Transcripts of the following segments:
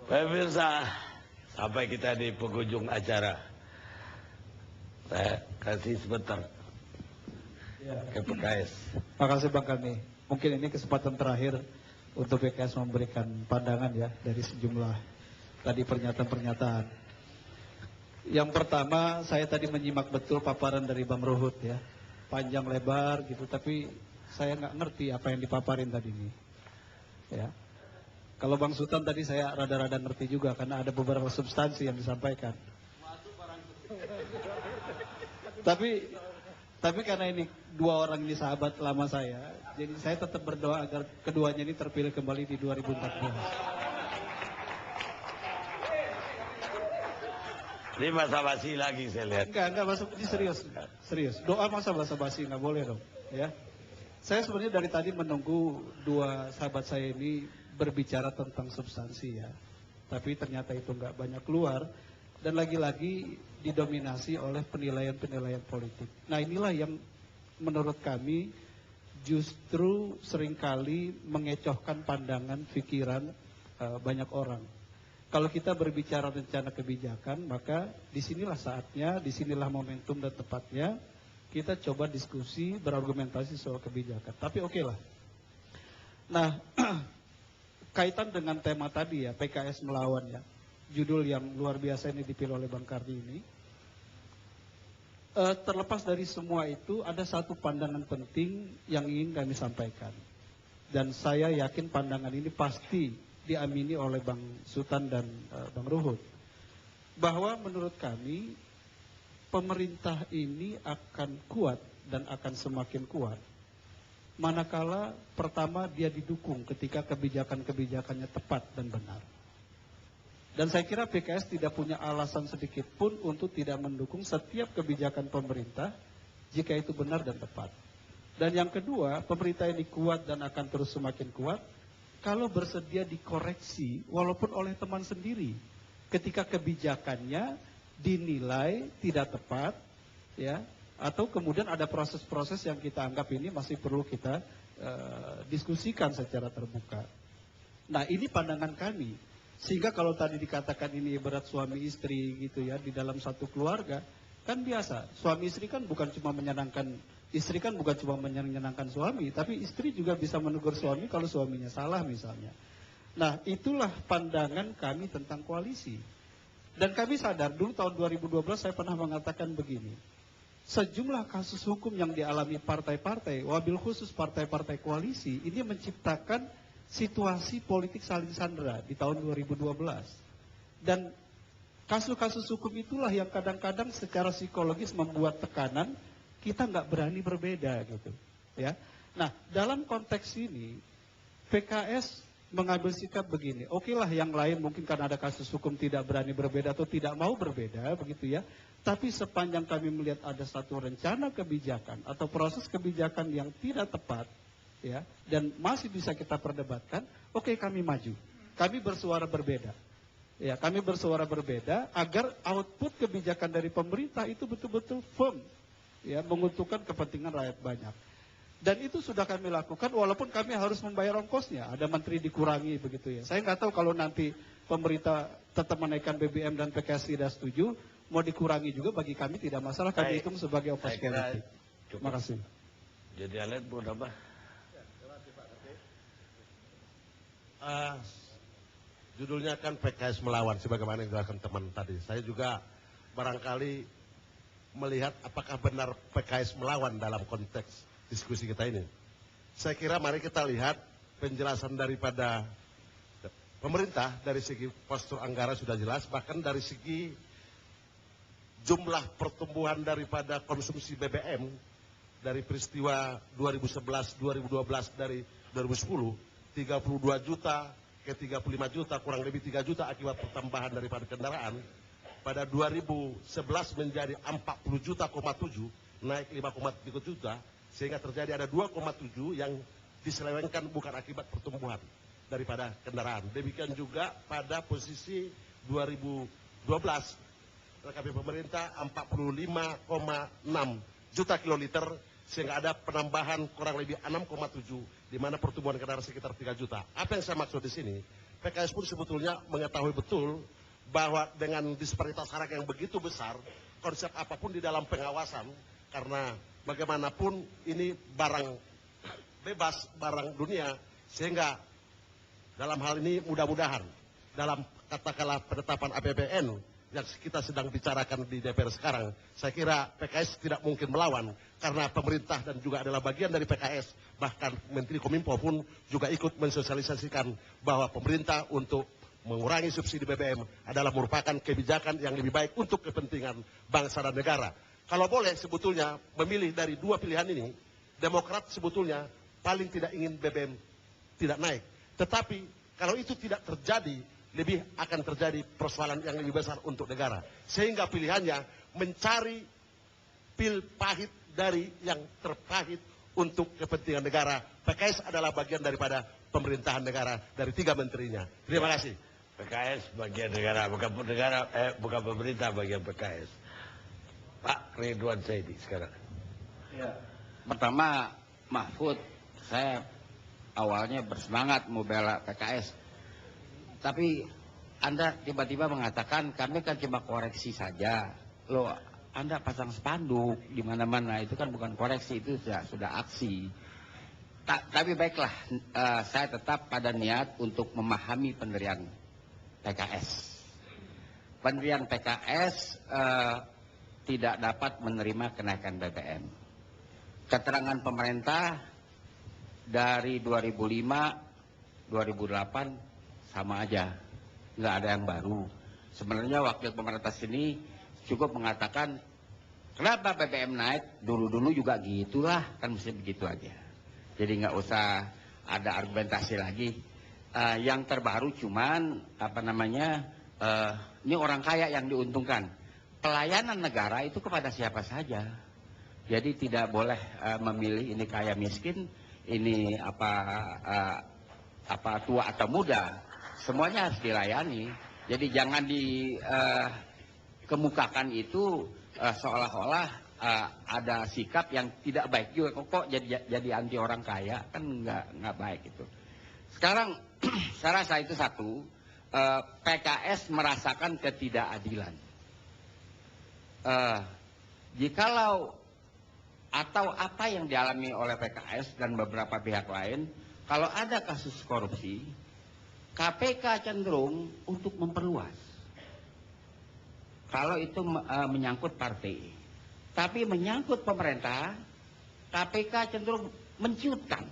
Pemirsa, sampai kita di penghujung acara. Saya kasih sebentar ke PKS. Makasih Bang Kami. Mungkin ini kesempatan terakhir untuk PKS memberikan pandangan ya dari sejumlah tadi pernyataan-pernyataan. Yang pertama, saya tadi menyimak betul paparan dari Bang Ruhut ya. Panjang lebar gitu, tapi saya nggak ngerti apa yang dipaparin tadi ini. Ya. Kalau Bang Sultan tadi saya rada-rada ngerti juga karena ada beberapa substansi yang disampaikan. Tapi karena ini dua orang ini sahabat lama saya, jadi saya tetap berdoa agar keduanya ini terpilih kembali di 2014. Ini masa basi lagi saya lihat. Enggak masuk, ini serius. Doa masa basa-basi nggak boleh dong, ya. Saya sebenarnya dari tadi menunggu dua sahabat saya ini berbicara tentang substansi ya, tapi ternyata itu nggak banyak keluar dan lagi-lagi didominasi oleh penilaian-penilaian politik. Nah inilah yang menurut kami justru seringkali mengecohkan pandangan, pikiran banyak orang. Kalau kita berbicara rencana kebijakan, maka disinilah saatnya, disinilah momentum dan tepatnya kita coba diskusi, berargumentasi soal kebijakan. Tapi oke lah. Nah, kaitan dengan tema tadi ya, PKS melawan ya, judul yang luar biasa ini dipilih oleh Bang Kardi ini. Terlepas dari semua itu, ada satu pandangan penting yang ingin kami sampaikan. Dan saya yakin pandangan ini pasti diamini oleh Bang Sultan dan Bang Ruhut. Bahwa menurut kami, pemerintah ini akan kuat dan akan semakin kuat manakala pertama dia didukung ketika kebijakan-kebijakannya tepat dan benar. Dan saya kira PKS tidak punya alasan sedikit pun untuk tidak mendukung setiap kebijakan pemerintah jika itu benar dan tepat. Dan yang kedua, pemerintah ini kuat dan akan terus semakin kuat kalau bersedia dikoreksi walaupun oleh teman sendiri ketika kebijakannya dinilai tidak tepat ya, atau kemudian ada proses-proses yang kita anggap ini masih perlu kita diskusikan secara terbuka. Nah ini pandangan kami, sehingga kalau tadi dikatakan ini ibarat suami istri gitu ya di dalam satu keluarga, kan biasa suami istri kan bukan cuma menyenangkan, istri kan bukan cuma menyenangkan suami, tapi istri juga bisa menegur suami kalau suaminya salah misalnya. Nah itulah pandangan kami tentang koalisi. Dan kami sadar dulu tahun 2012 saya pernah mengatakan begini, sejumlah kasus hukum yang dialami partai-partai, wabil khusus partai-partai koalisi, ini menciptakan situasi politik saling sandera di tahun 2012. Dan kasus-kasus hukum itulah yang kadang-kadang secara psikologis membuat tekanan kita nggak berani berbeda gitu, ya. Nah dalam konteks ini PKS mengambil sikap begini, oke lah yang lain mungkin karena ada kasus hukum tidak berani berbeda atau tidak mau berbeda begitu ya. Tapi sepanjang kami melihat ada satu rencana kebijakan atau proses kebijakan yang tidak tepat ya dan masih bisa kita perdebatkan, oke kami maju, kami bersuara berbeda. Ya, kami bersuara berbeda agar output kebijakan dari pemerintah itu betul-betul firm. Ya, menguntungkan kepentingan rakyat banyak. Dan itu sudah kami lakukan walaupun kami harus membayar ongkosnya. Ada menteri dikurangi begitu ya. Saya nggak tahu kalau nanti pemerintah tetap menaikkan BBM dan PKS tidak setuju, mau dikurangi juga bagi kami tidak masalah. Kami hitung sebagai ongkos politik. Terima kasih. Jadi alat mau nambah? Judulnya kan PKS melawan sebagaimana yang dijelaskan teman tadi. Saya juga barangkali melihat apakah benar PKS melawan dalam konteks diskusi kita ini. Saya kira mari kita lihat penjelasan daripada pemerintah dari segi postur anggaran sudah jelas, bahkan dari segi jumlah pertumbuhan daripada konsumsi BBM dari peristiwa 2011-2012 dari 2010, 32 juta ke 35 juta, kurang lebih 3 juta akibat pertambahan daripada kendaraan. Pada 2011 menjadi 40 juta, naik 5,3 juta, sehingga terjadi ada 2,7 yang diselewengkan bukan akibat pertumbuhan daripada kendaraan. Demikian juga pada posisi 2012, RKP pemerintah 45,6 juta kiloliter, sehingga ada penambahan kurang lebih 6,7, di mana pertumbuhan kendaraan sekitar 3 juta. Apa yang saya maksud di sini? PKS pun sebetulnya mengetahui betul bahwa dengan disparitas harga yang begitu besar, konsep apapun di dalam pengawasan, karena bagaimanapun ini barang bebas, barang dunia, sehingga dalam hal ini mudah-mudahan dalam katakanlah penetapan APBN yang kita sedang bicarakan di DPR sekarang, saya kira PKS tidak mungkin melawan karena pemerintah dan juga adalah bagian dari PKS, bahkan Menteri Kominfo pun juga ikut mensosialisasikan bahwa pemerintah untuk mengurangi subsidi BBM adalah merupakan kebijakan yang lebih baik untuk kepentingan bangsa dan negara. Kalau boleh sebetulnya memilih dari dua pilihan ini, Demokrat sebetulnya paling tidak ingin BBM tidak naik. Tetapi kalau itu tidak terjadi, lebih akan terjadi persoalan yang lebih besar untuk negara. Sehingga pilihannya mencari pil pahit dari yang terpahit untuk kepentingan negara. PKS adalah bagian daripada pemerintahan negara dari 3 menterinya. Terima kasih. PKS bagian negara, bukan pemerintah bagian PKS. Pak Ridwan Saidi sekarang. Ya. Pertama, Mahfud, saya awalnya bersemangat mau bela PKS. Tapi Anda tiba-tiba mengatakan kami kan cuma koreksi saja. Loh, Anda pasang spanduk di mana-mana, itu kan bukan koreksi, itu sudah aksi. Tapi baiklah, saya tetap pada niat untuk memahami pendirian PKS. Pendirian PKS tidak dapat menerima kenaikan BBM. Keterangan pemerintah dari 2005, 2008 sama aja, nggak ada yang baru. Sebenarnya wakil pemerintah sini cukup mengatakan kenapa BBM naik, dulu-dulu juga gitulah, kan mesti begitu aja. Jadi nggak usah ada argumentasi lagi. Yang terbaru cuman ini orang kaya yang diuntungkan. Pelayanan negara itu kepada siapa saja. Jadi tidak boleh memilih ini kaya miskin, ini apa tua atau muda. Semuanya harus dilayani. Jadi jangan dikemukakan itu seolah-olah ada sikap yang tidak baik juga. Kok jadi anti orang kaya, kan nggak baik itu. Sekarang saya rasa itu satu, PKS merasakan ketidakadilan. Jikalau atau apa yang dialami oleh PKS dan beberapa pihak lain, kalau ada kasus korupsi, KPK cenderung untuk memperluas. Kalau itu menyangkut partai. Tapi menyangkut pemerintah, KPK cenderung menciutkan.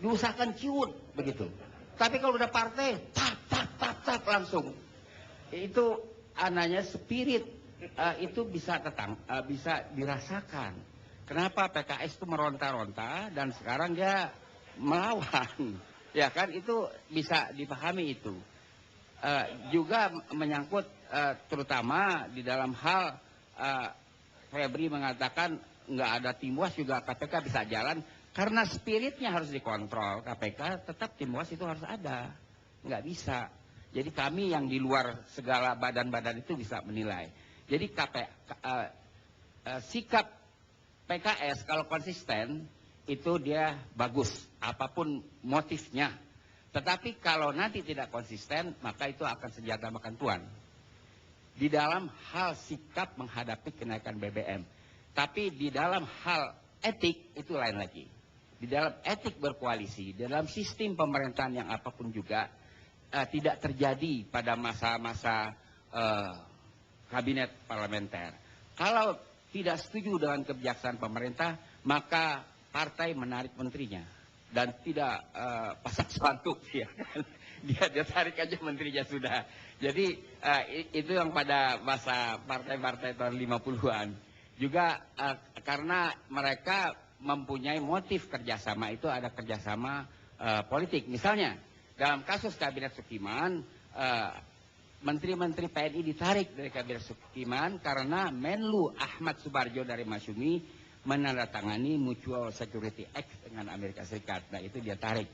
Diusahakan ciut begitu. Tapi kalau udah partai, tak langsung. Itu ananya spirit itu bisa dirasakan. Kenapa PKS itu meronta-ronta dan sekarang dia melawan? Ya kan, itu bisa dipahami itu. Juga menyangkut terutama di dalam hal Febri mengatakan nggak ada timwas juga KPK bisa jalan karena spiritnya harus dikontrol. KPK tetap timwas itu harus ada, nggak bisa. Jadi kami yang di luar segala badan-badan itu bisa menilai. Jadi sikap PKS kalau konsisten itu dia bagus, apapun motifnya. Tetapi kalau nanti tidak konsisten, maka itu akan senjata makan tuan. Di dalam hal sikap menghadapi kenaikan BBM. Tapi di dalam hal etik, itu lain lagi. Di dalam etik berkoalisi, di dalam sistem pemerintahan yang apapun juga, tidak terjadi pada masa-masa kabinet parlementer. Kalau tidak setuju dengan kebijaksanaan pemerintah, maka partai menarik menterinya dan tidak pasang spanduk ya kan? dia tarik aja menterinya sudah. Jadi itu yang pada masa partai-partai tahun 50-an juga karena mereka mempunyai motif kerjasama, itu ada kerjasama politik. Misalnya dalam kasus kabinet Sukiman, menteri-menteri PNI ditarik dari kabinet Sukiman karena Menlu Ahmad Subarjo dari Masyumi menandatangani Mutual Security Act dengan Amerika Serikat. Nah itu dia tarik.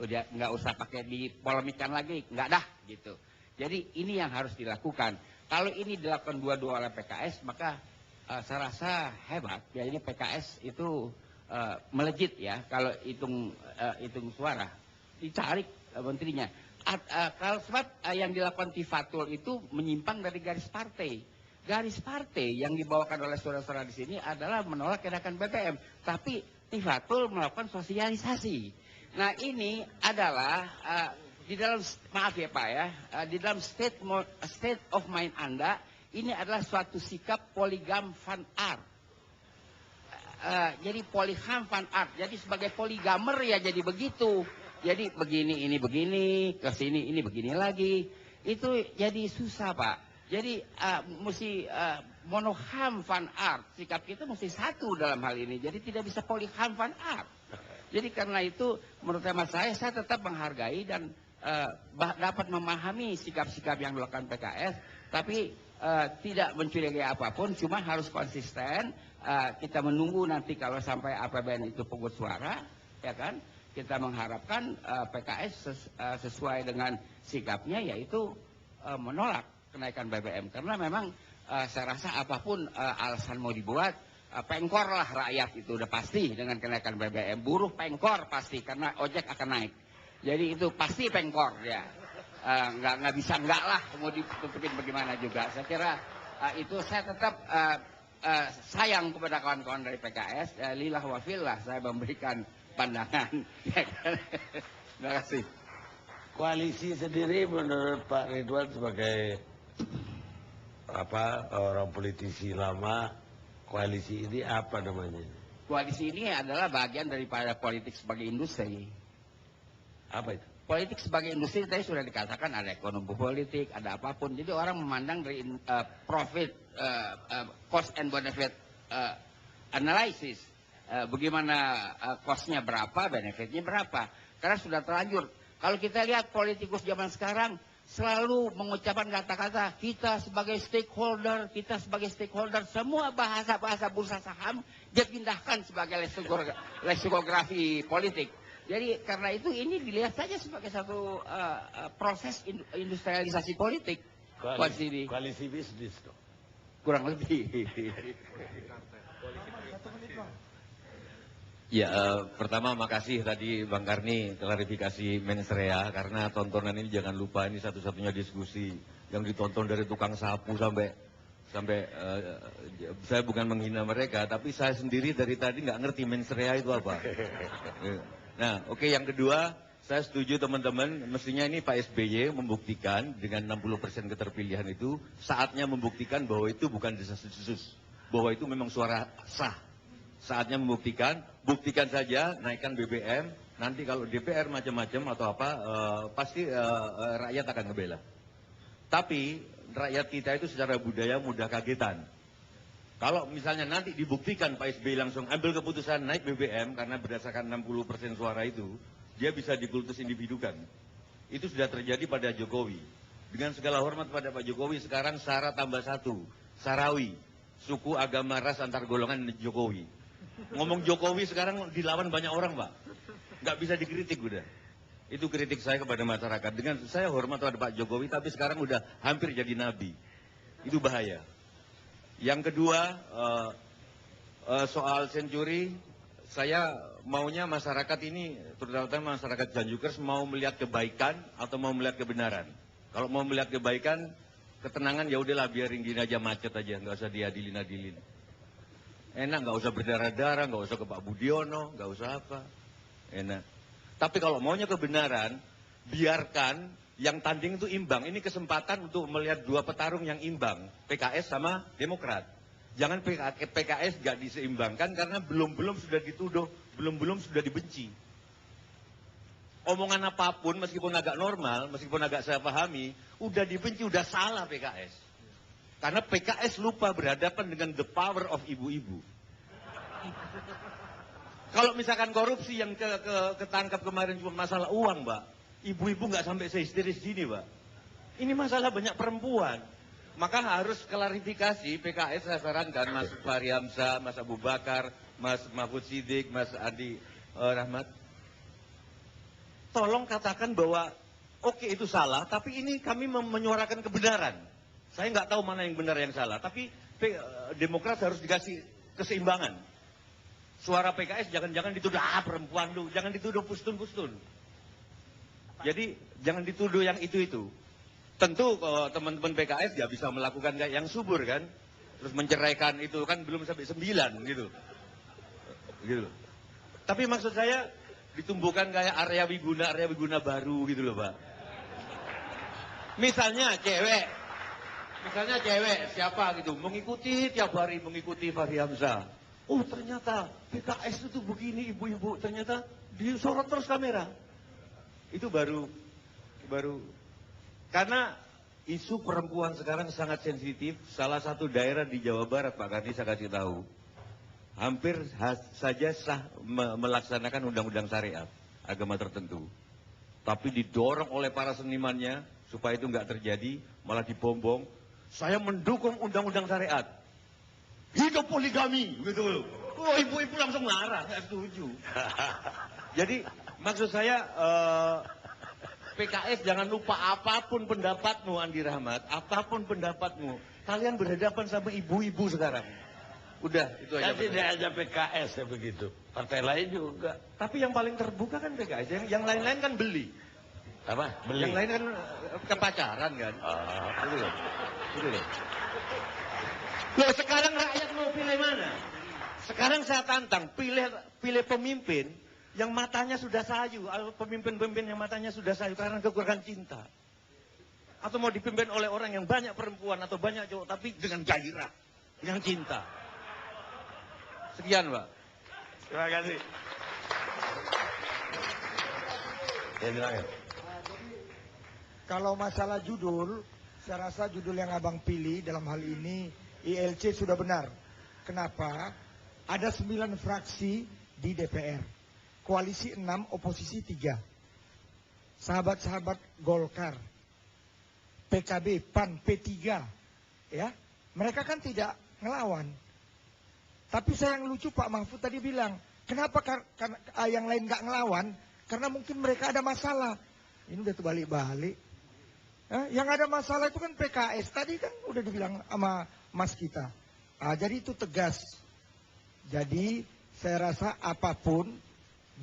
Dia nggak usah pakai dipolemikan lagi, nggak dah gitu. Jadi ini yang harus dilakukan. Kalau ini dilakukan dua-dua oleh PKS, maka saya rasa hebat. Ya ini PKS itu melejit ya kalau hitung suara. ditarik menterinya. Kalau sebab yang dilakukan Tifatul itu menyimpang dari garis partai. Garis partai yang dibawakan oleh saudara-saudara di sini adalah menolak kenaikan BBM, tapi Tifatul melakukan sosialisasi. Nah ini adalah di dalam, maaf ya Pak ya, di dalam state of mind Anda ini adalah suatu sikap poligam fan art. Jadi poligam fan art. Jadi sebagai poligamer ya jadi begitu. Jadi begini ini begini, ke sini ini begini lagi. Itu jadi susah Pak. Jadi mesti monoham fan art. Sikap kita mesti satu dalam hal ini. Jadi tidak bisa polyham fan art. Jadi karena itu menurut hemat saya tetap menghargai dan dapat memahami sikap-sikap yang dilakukan PKS. Tapi tidak mencurigai apapun. Cuma harus konsisten. Kita menunggu nanti kalau sampai APBN itu pungut suara. Ya kan? Kita mengharapkan PKS sesuai dengan sikapnya yaitu menolak kenaikan BBM. Karena memang saya rasa apapun alasan mau dibuat, pengkor lah rakyat itu udah pasti dengan kenaikan BBM. Buruh pengkor pasti karena ojek akan naik. Jadi itu pasti pengkor ya. Nggak bisa enggak lah mau ditutupin bagaimana juga. Saya kira itu saya tetap sayang kepada kawan-kawan dari PKS. Lillah wa fillah saya memberikan pandangan. Terima kasih. Koalisi sendiri menurut Pak Ridwan sebagai orang politisi lama, koalisi ini apa namanya? Koalisi ini adalah bagian daripada politik sebagai industri. Apa itu? Politik sebagai industri tadi sudah dikatakan ada ekonomi politik, ada apapun. Jadi orang memandang dari profit, cost and benefit analysis. Bagaimana cost-nya berapa, benefit-nya berapa. Karena sudah terlanjur. Kalau kita lihat politikus zaman sekarang selalu mengucapkan kata-kata kita sebagai stakeholder, semua bahasa-bahasa bursa saham dipindahkan sebagai leksikografi politik. Jadi karena itu ini dilihat saja sebagai satu proses industrialisasi politik. Koalisi bisnis dong. Kurang lebih. Ya, pertama makasih tadi Bang Karni klarifikasi mensrea karena tontonan ini jangan lupa ini satu-satunya diskusi yang ditonton dari tukang sapu sampai saya bukan menghina mereka tapi saya sendiri dari tadi nggak ngerti mensrea itu apa. Nah, oke, yang kedua saya setuju teman-teman mestinya ini Pak SBY membuktikan dengan 60% keterpilihan itu saatnya membuktikan bahwa itu bukan desas-desus, bahwa itu memang suara sah. Saatnya membuktikan, buktikan saja, naikkan BBM, nanti kalau DPR macam-macam atau apa, pasti rakyat akan ngebela. Tapi rakyat kita itu secara budaya mudah kagetan. Kalau misalnya nanti dibuktikan Pak SBY langsung ambil keputusan naik BBM karena berdasarkan 60% suara itu, dia bisa dikultus individukan. Itu sudah terjadi pada Jokowi. Dengan segala hormat pada Pak Jokowi, sekarang Sara tambah satu, Sarawi, suku agama ras antar golongan Jokowi. Ngomong Jokowi sekarang dilawan banyak orang Pak. Nggak bisa dikritik udah. Itu kritik saya kepada masyarakat. Dengan saya hormat pada Pak Jokowi tapi sekarang udah hampir jadi nabi. Itu bahaya. Yang kedua soal senturi, saya maunya masyarakat ini terutama masyarakat Janjukers mau melihat kebaikan atau mau melihat kebenaran. Kalau mau melihat kebaikan, ketenangan ya udahlah biarin gini aja macet aja, nggak usah diadilin. Enak, nggak usah berdarah-darah, nggak usah ke Pak Budiono, nggak usah apa. Enak. Tapi kalau maunya kebenaran, biarkan yang tanding itu imbang. Ini kesempatan untuk melihat dua petarung yang imbang, PKS sama Demokrat. Jangan PKS nggak diseimbangkan karena belum sudah dituduh, belum sudah dibenci. Omongan apapun, meskipun agak normal, meskipun agak saya pahami, udah dibenci, udah salah PKS. Karena PKS lupa berhadapan dengan the power of ibu-ibu. Kalau misalkan korupsi yang ketangkap kemarin cuma masalah uang, Mbak. Ibu-ibu nggak sampai sehisteris gini, Mbak. Ini masalah banyak perempuan. Maka harus klarifikasi PKS saya sarankan Mas Fahri Hamzah, Mas Abu Bakar, Mas Mahfud Siddiq, Mas Andi Rahmat. Tolong katakan bahwa oke itu salah, tapi ini kami menyuarakan kebenaran. Saya nggak tahu mana yang benar yang salah, tapi Demokrat harus dikasih keseimbangan. Suara PKS jangan-jangan dituduh perempuan lu, jangan dituduh pustun-pustun. Jadi jangan dituduh yang itu. Tentu kalau teman-teman PKS nggak bisa melakukan kayak yang subur kan. Terus menceraikan itu kan belum sampai 9 gitu. Gitu. Tapi maksud saya ditumbuhkan kayak area wiguna baru gitu loh Pak. Misalnya cewek siapa gitu mengikuti tiap hari mengikuti Fahri Hamzah. Oh ternyata PKS itu begini ibu-ibu, ternyata disorot terus kamera. Itu baru karena isu perempuan sekarang sangat sensitif. Salah satu daerah di Jawa Barat Pak Karni saya kasih tahu, hampir saja sah melaksanakan undang-undang syariat agama tertentu. Tapi didorong oleh para senimannya supaya itu nggak terjadi, malah dibombong. Saya mendukung undang-undang syariat. Hidup poligami, gitu loh. Oh, ibu-ibu langsung marah, nggak setuju. Jadi maksud saya PKS jangan lupa apapun pendapatmu Andi Rahmat, apapun pendapatmu, kalian berhadapan sama ibu-ibu sekarang. Udah, itu aja. Tidak aja PKS ya begitu. Partai lain juga. Tapi yang paling terbuka kan PKS, yang lain-lain kan beli. Apa? Beli. Yang lain kan kepacaran kan. Itu loh. Loh sekarang rakyat mau pilih mana? Sekarang saya tantang, pilih pemimpin yang matanya sudah sayu, pemimpin-pemimpin yang matanya sudah sayu karena kekurangan cinta. Atau mau dipimpin oleh orang yang banyak perempuan atau banyak cowok tapi dengan gairah, dengan cinta. Sekian, Pak. Terima kasih. Ya, bilang ya. Kalau masalah judul, saya rasa judul yang abang pilih dalam hal ini ILC sudah benar. Kenapa? Ada 9 fraksi di DPR. Koalisi 6, oposisi 3. Sahabat-sahabat Golkar, PKB, PAN, P3, ya, mereka kan tidak ngelawan. Tapi saya yang lucu Pak Mahfud tadi bilang, kenapa yang lain nggak ngelawan? Karena mungkin mereka ada masalah. Ini udah terbalik-balik. Yang ada masalah itu kan PKS. Tadi kan udah dibilang sama mas kita. Jadi itu tegas. Jadi saya rasa apapun,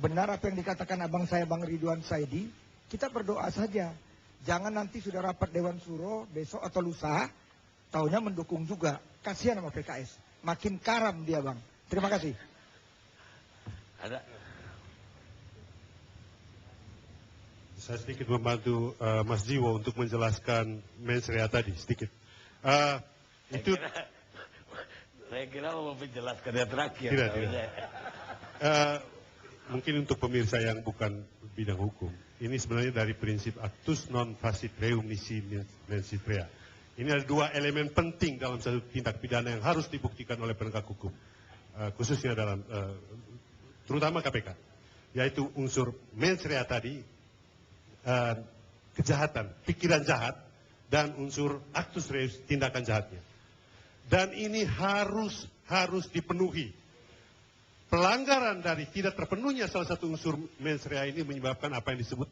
benar apa yang dikatakan abang saya Bang Ridwan Saidi, kita berdoa saja. Jangan nanti sudah rapat Dewan Suro besok atau lusa, taunya mendukung juga. Kasihan sama PKS. Makin karam dia Bang. Terima kasih. Ada. Saya sedikit membantu Mas Jiwo untuk menjelaskan mensrea tadi sedikit. Saya kira mau menjelaskan yang terakhir. Tidak. Mungkin untuk pemirsa yang bukan bidang hukum, ini sebenarnya dari prinsip actus non facit reum nisi mensit rea. Ini ada 2 elemen penting dalam satu tindak pidana yang harus dibuktikan oleh penegak hukum, khususnya dalam terutama KPK, yaitu unsur mens rea tadi, kejahatan, pikiran jahat, dan unsur actus reus, tindakan jahatnya. Dan ini harus dipenuhi. Pelanggaran dari tidak terpenuhnya salah satu unsur mens rea ini menyebabkan apa yang disebut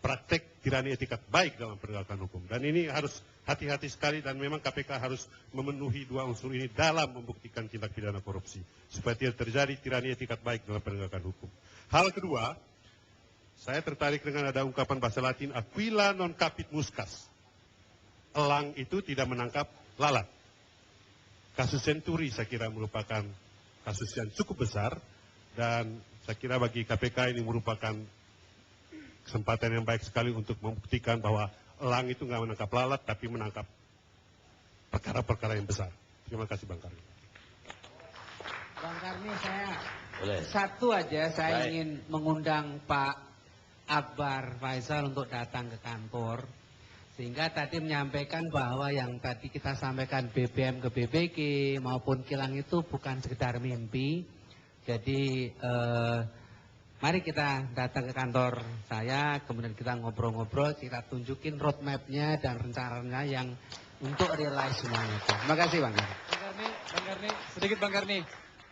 praktek tirani etikat baik dalam penegakan hukum. Dan ini harus hati-hati sekali dan memang KPK harus memenuhi 2 unsur ini dalam membuktikan tindak pidana korupsi. Supaya tidak terjadi tirani etikat baik dalam penegakan hukum. Hal kedua, saya tertarik dengan ada ungkapan bahasa Latin, aquila non capit muscas. Elang itu tidak menangkap lalat. Kasus Senturi saya kira merupakan kasus yang cukup besar dan saya kira bagi KPK ini merupakan kesempatan yang baik sekali untuk membuktikan bahwa elang itu nggak menangkap lalat tapi menangkap perkara-perkara yang besar. Terima kasih Bang Karni. Bang Karni, saya Boleh. satu aja saya Baik. ingin mengundang Pak Akbar Faisal untuk datang ke kantor. Sehingga tadi menyampaikan bahwa yang tadi kita sampaikan BBM ke BBG maupun kilang itu bukan sekedar mimpi. Jadi mari kita datang ke kantor saya, kemudian kita ngobrol-ngobrol, kita tunjukin roadmap-nya dan rencananya yang untuk realize semuanya. Terima kasih Bang. Bang Karni, sedikit Bang Karni.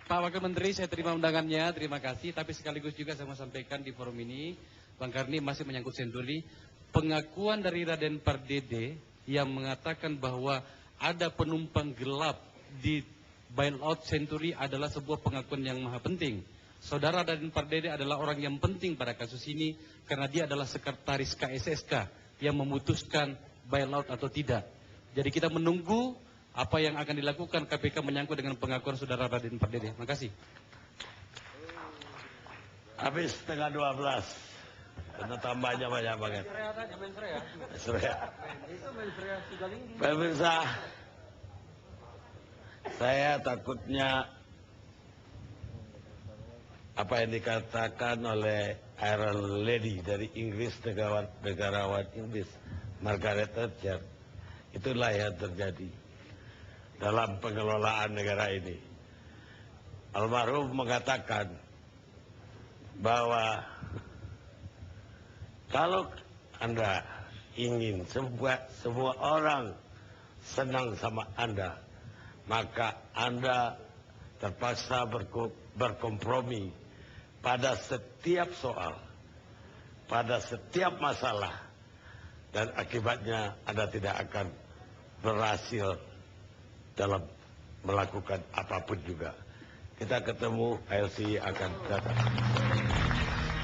Pak Wakil Menteri, saya terima undangannya, terima kasih. Tapi sekaligus juga saya mau sampaikan di forum ini, Bang Karni masih menyangkut Senturi. Pengakuan dari Raden Pardede yang mengatakan bahwa ada penumpang gelap di bailout Senturi adalah sebuah pengakuan yang maha penting. Saudara Raden Pardede adalah orang yang penting pada kasus ini karena dia adalah sekretaris KSSK yang memutuskan bailout atau tidak. Jadi kita menunggu apa yang akan dilakukan KPK menyangkut dengan pengakuan saudara Raden Pardede. Terima kasih. Habis setengah 12. Karena tambahnya banyak banget. Pemirsa, saya takutnya apa yang dikatakan oleh Iron Lady dari Inggris, negarawan Inggris, Margaret Thatcher, itulah yang terjadi dalam pengelolaan negara ini. Almarhum mengatakan bahwa kalau Anda ingin semua orang senang sama Anda, maka Anda terpaksa berkompromi pada setiap soal, pada setiap masalah, dan akibatnya Anda tidak akan berhasil dalam melakukan apapun juga. Kita ketemu, LC akan datang.